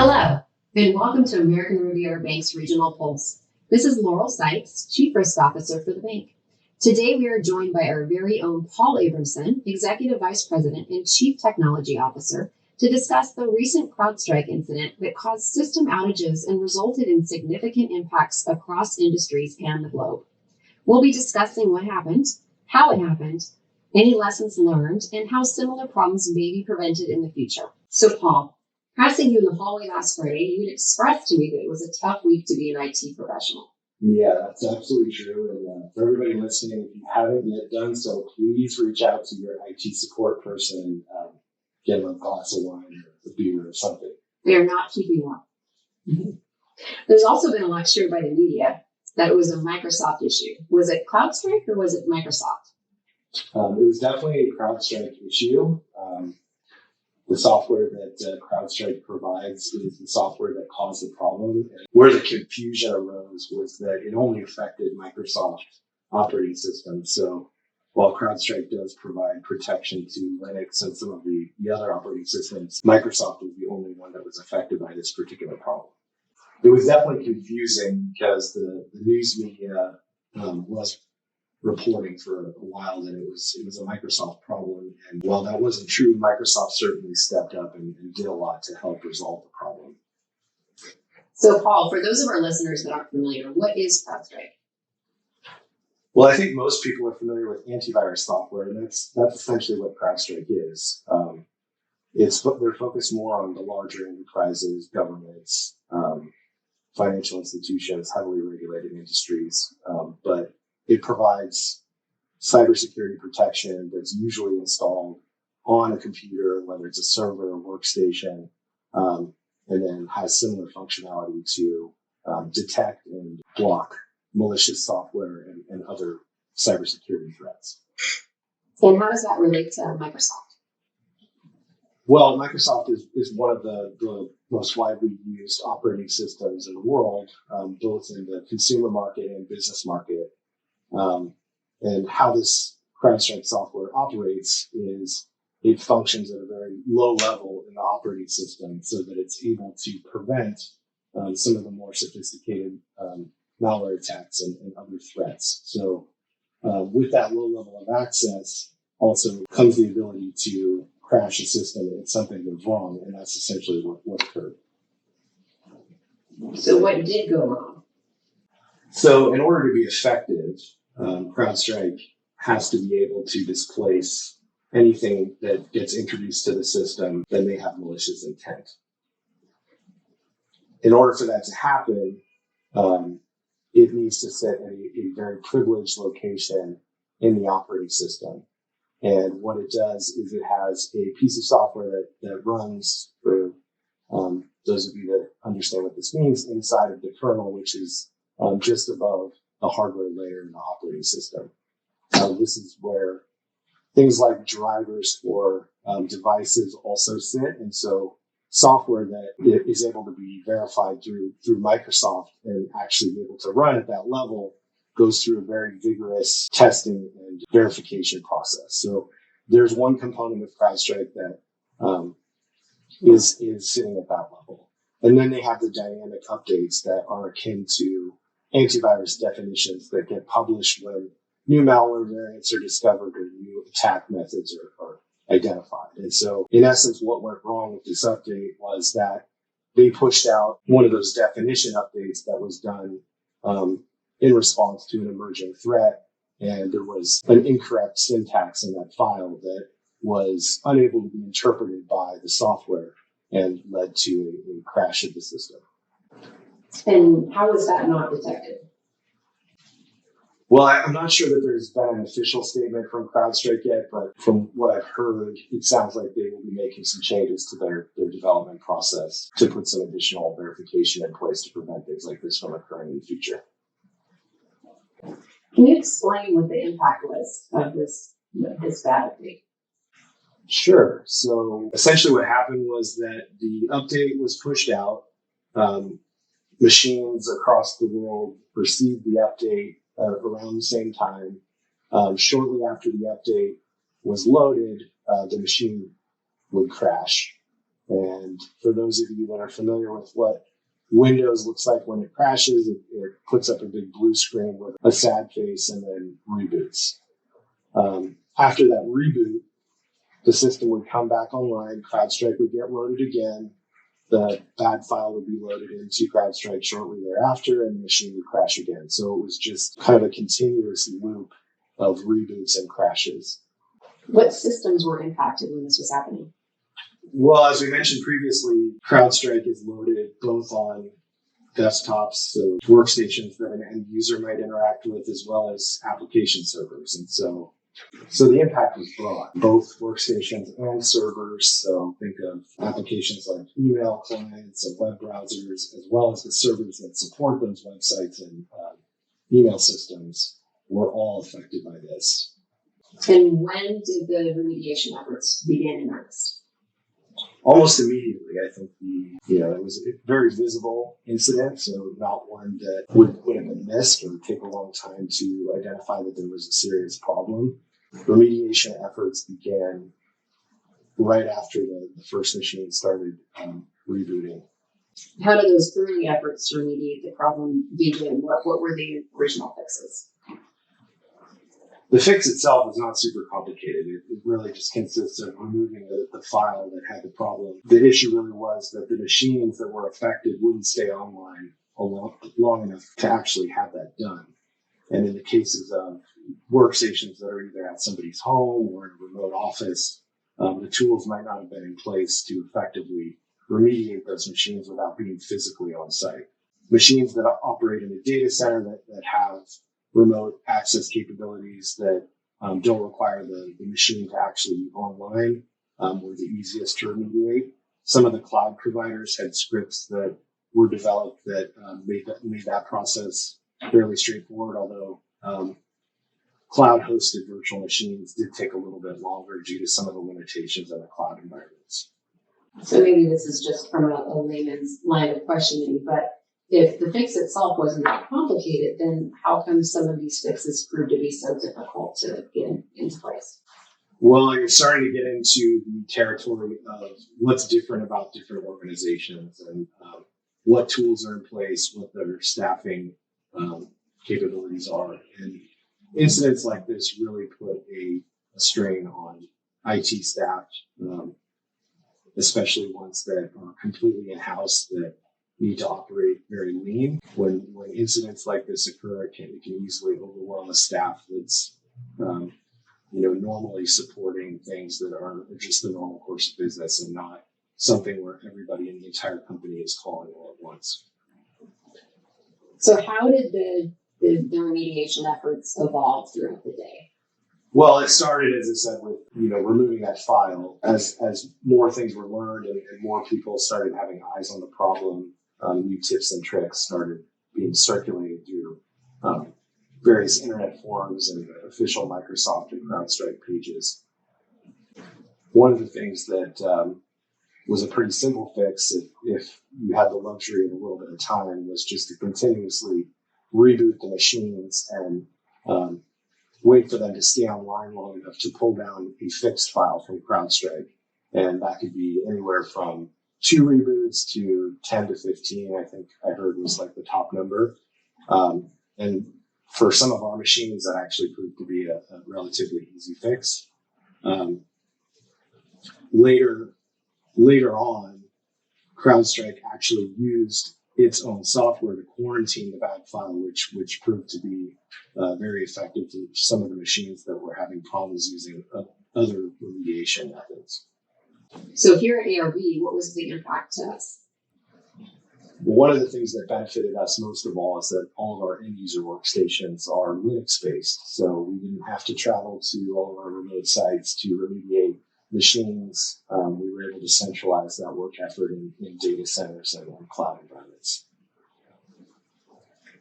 Hello, and welcome to American Riviera Bank's Regional Pulse. This is Laurel Sykes, Chief Risk Officer for the bank. Today we are joined by our very own Paul Abramson, Executive Vice President and Chief Technology Officer, to discuss the recent CrowdStrike incident that caused system outages and resulted in significant impacts across industries and the globe. We'll be discussing what happened, how it happened, any lessons learned, and how similar problems may be prevented in the future. So Paul, passing you in the hallway last Friday, you had expressed to me that it was a tough week to be an IT professional. Yeah, that's absolutely true. And for everybody listening, if you haven't yet done so, please reach out to your IT support person, get them a glass of wine or a beer or something. They are not keeping up. Mm-hmm. There's also been a lot shared by the media that it was a Microsoft issue. Was it CrowdStrike or was it Microsoft? It was definitely a CrowdStrike issue. The software that CrowdStrike provides is the software that caused the problem. And where the confusion arose was that it only affected Microsoft operating systems. So while CrowdStrike does provide protection to Linux and some of the other operating systems, Microsoft was the only one that was affected by this particular problem. It was definitely confusing because the news media was reporting for a while that it was a Microsoft problem. And while that wasn't true, Microsoft certainly stepped up and did a lot to help resolve the problem. So Paul, for those of our listeners that aren't familiar, what is CrowdStrike? Well, I think most people are familiar with antivirus software, and that's essentially what CrowdStrike is. They're focused more on the larger enterprises, governments, financial institutions, heavily regulated industries, but it provides cybersecurity protection that's usually installed on a computer, whether it's a server or workstation, and then has similar functionality to detect and block malicious software and other cybersecurity threats. And how does that relate to Microsoft? Well, Microsoft is one of the most widely used operating systems in the world, both in the consumer market and business market. And how this CrowdStrike software operates is it functions at a very low level in the operating system so that it's able to prevent some of the more sophisticated malware attacks and other threats. So with that low level of access also comes the ability to crash a system if something goes wrong, and that's essentially what occurred. So what did go wrong? So in order to be effective, CrowdStrike has to be able to displace anything that gets introduced to the system that may have malicious intent. In order for that to happen, it needs to sit at a very privileged location in the operating system. And what it does is it has a piece of software that runs, for those of you that understand what this means, inside of the kernel, which is just above the hardware layer in the operating system. This is where things like drivers for devices also sit. And so software that is able to be verified through Microsoft and actually be able to run at that level goes through a very vigorous testing and verification process. So there's one component of CrowdStrike that is sitting at that level. And then they have the dynamic updates that are akin to antivirus definitions that get published when new malware variants are discovered or new attack methods are identified. And so in essence, what went wrong with this update was that they pushed out one of those definition updates that was done in response to an emerging threat. And there was an incorrect syntax in that file that was unable to be interpreted by the software and led to a crash of the system. And how was that not detected? Well, I'm not sure that there's been an official statement from CrowdStrike yet, but from what I've heard, it sounds like they will be making some changes to their development process to put some additional verification in place to prevent things like this from occurring in the future. Can you explain what the impact was of this bad update? Sure. So essentially what happened was that the update was pushed out. Machines across the world received the update around the same time. Shortly after the update was loaded, the machine would crash. And And for those of you that are familiar with what Windows looks like when it crashes, it puts up a big blue screen with a sad face and then reboots. After that reboot, the system would come back online, CrowdStrike would get loaded again, the bad file would be loaded into CrowdStrike shortly thereafter, and the machine would crash again. So it was just kind of a continuous loop of reboots and crashes. What systems were impacted when this was happening? Well, as we mentioned previously, CrowdStrike is loaded both on desktops, so workstations that an end user might interact with, as well as application servers. And so the impact was broad, both workstations and servers. So think of applications like email clients and web browsers, as well as the servers that support those websites and email systems were all affected by this. And when did the remediation efforts begin in earnest? Almost immediately. I think it was a very visible incident, so not one that would have been missed or take a long time to identify that there was a serious problem. Remediation efforts began right after the first machine started rebooting. How did those early efforts to remediate the problem begin? What were the original fixes? The fix itself was not super complicated. It really just consists of removing the file that had the problem. The issue really was that the machines that were affected wouldn't stay online long enough to actually have that done. And in the cases of workstations that are either at somebody's home or in a remote office, the tools might not have been in place to effectively remediate those machines without being physically on site. Machines that operate in a data center that have remote access capabilities that don't require the machine to actually be online were the easiest to remediate. Some of the cloud providers had scripts that were developed that made that process fairly straightforward, although cloud-hosted virtual machines did take a little bit longer due to some of the limitations of the cloud environments. So maybe this is just from a layman's line of questioning, but if the fix itself wasn't that complicated, then how come some of these fixes proved to be so difficult to get into place? Well, you're starting to get into the territory of what's different about different organizations and what tools are in place, what their staffing capabilities are. And incidents like this really put a strain on IT staff, especially ones that are completely in-house that need to operate very lean. When incidents like this occur, it can easily overwhelm a staff that's normally supporting things that are just the normal course of business and not something where everybody in the entire company is calling all at once. So how did the remediation efforts evolve throughout the day? Well, it started, as I said, with removing that file. As more things were learned and more people started having eyes on the problem, new tips and tricks started being circulated through various internet forums and official Microsoft and CrowdStrike pages. One of the things that was a pretty simple fix, if you had the luxury of a little bit of time, was just to continuously reboot the machines and wait for them to stay online long enough to pull down a fixed file from CrowdStrike. And that could be anywhere from 2 reboots to 10 to 15, I think I heard was like the top number. And for some of our machines, that actually proved to be a relatively easy fix. Later on, CrowdStrike actually used its own software to quarantine the bad file, which proved to be very effective for some of the machines that were having problems using other remediation methods. So here at ARB, what was the impact to us? One of the things that benefited us most of all is that all of our end user workstations are Linux based. So we didn't have to travel to all of our remote sites to remediate machines. We were able to centralize that work effort in data centers and cloud environments.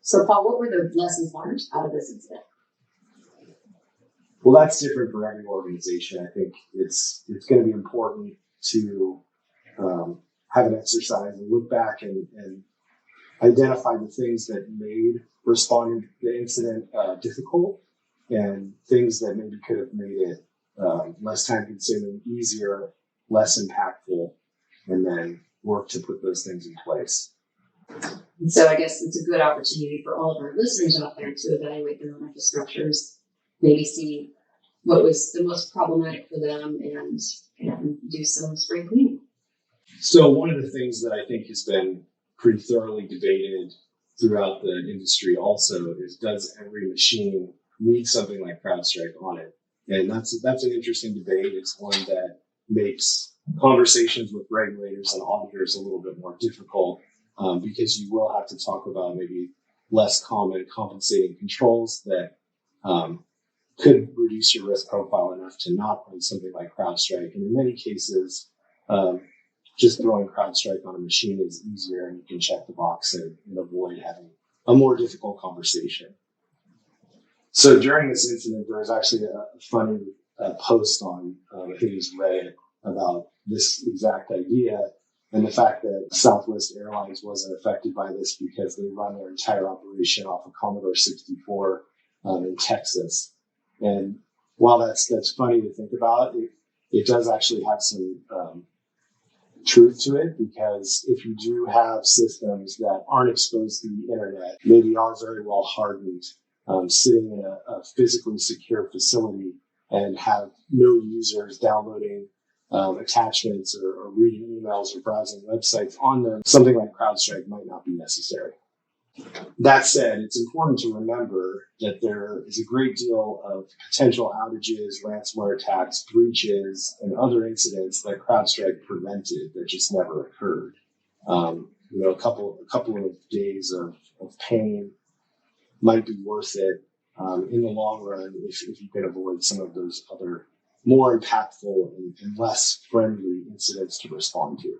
So Paul, what were the lessons learned out of this incident? Well, that's different for every organization. I think it's going to be important to have an exercise and look back and identify the things that made responding to the incident difficult and things that maybe could have made it less time consuming, easier, less impactful. and then work to put those things in place. And so I guess it's a good opportunity for all of our listeners out there to evaluate their own infrastructures, maybe see what was the most problematic for them and do some spring cleaning. So one of the things that I think has been pretty thoroughly debated throughout the industry also is, does every machine need something like CrowdStrike on it? And that's an interesting debate. It's one that makes conversations with regulators and auditors a little bit more difficult, because you will have to talk about maybe less common compensating controls that could reduce your risk profile enough to not run something like CrowdStrike. And in many cases, just throwing CrowdStrike on a machine is easier, and you can check the box and avoid having a more difficult conversation. So during this incident, there was actually a funny post on, I think it was Reddit, about this exact idea and the fact that Southwest Airlines wasn't affected by this because they run their entire operation off of Commodore 64 in Texas. And while that's funny to think about, it does actually have some truth to it, because if you do have systems that aren't exposed to the internet, maybe are very well hardened, sitting in a physically secure facility and have no users downloading attachments or reading emails or browsing websites on them, something like CrowdStrike might not be necessary. That said, it's important to remember that there is a great deal of potential outages, ransomware attacks, breaches, and other incidents that CrowdStrike prevented that just never occurred. A couple of days of pain might be worth it in the long run if you can avoid some of those other more impactful and less friendly incidents to respond to.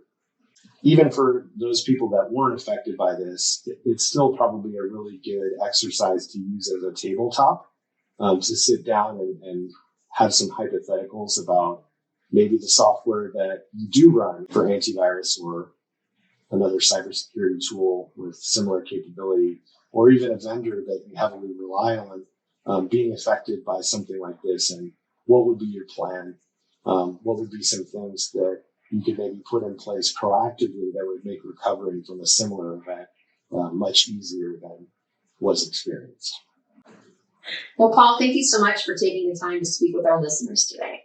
Even for those people that weren't affected by this, it's still probably a really good exercise to use as a tabletop, to sit down and have some hypotheticals about maybe the software that you do run for antivirus or another cybersecurity tool with similar capability, or even a vendor that you heavily rely on, being affected by something like this. And what would be your plan? What would be some things that you could maybe put in place proactively that would make recovery from a similar event much easier than was experienced? Well, Paul, thank you so much for taking the time to speak with our listeners today.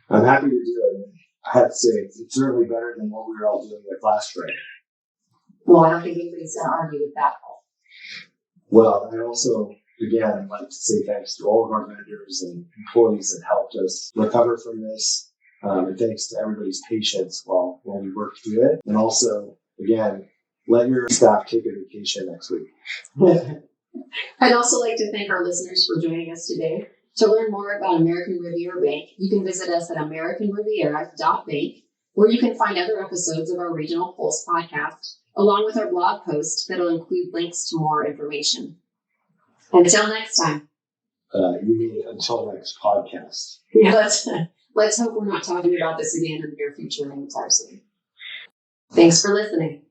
I'm happy to do it. I have to say, it's certainly better than what we were all doing at last Friday. Well, I don't think anybody's going to argue with that, Paul. Well, I also, again, like to say thanks to all of our vendors and employees that helped us recover from this. And thanks to everybody's patience while we work through it. And also, again, let your staff take a vacation next week. I'd also like to thank our listeners for joining us today. To learn more about American Riviera Bank, you can visit us at americanriviera.bank, where you can find other episodes of our Regional Pulse podcast, along with our blog post that'll include links to more information. Until next time. You mean until next podcast? Yeah, let's hope we're not talking about this again in the near future anytime soon. Thanks for listening.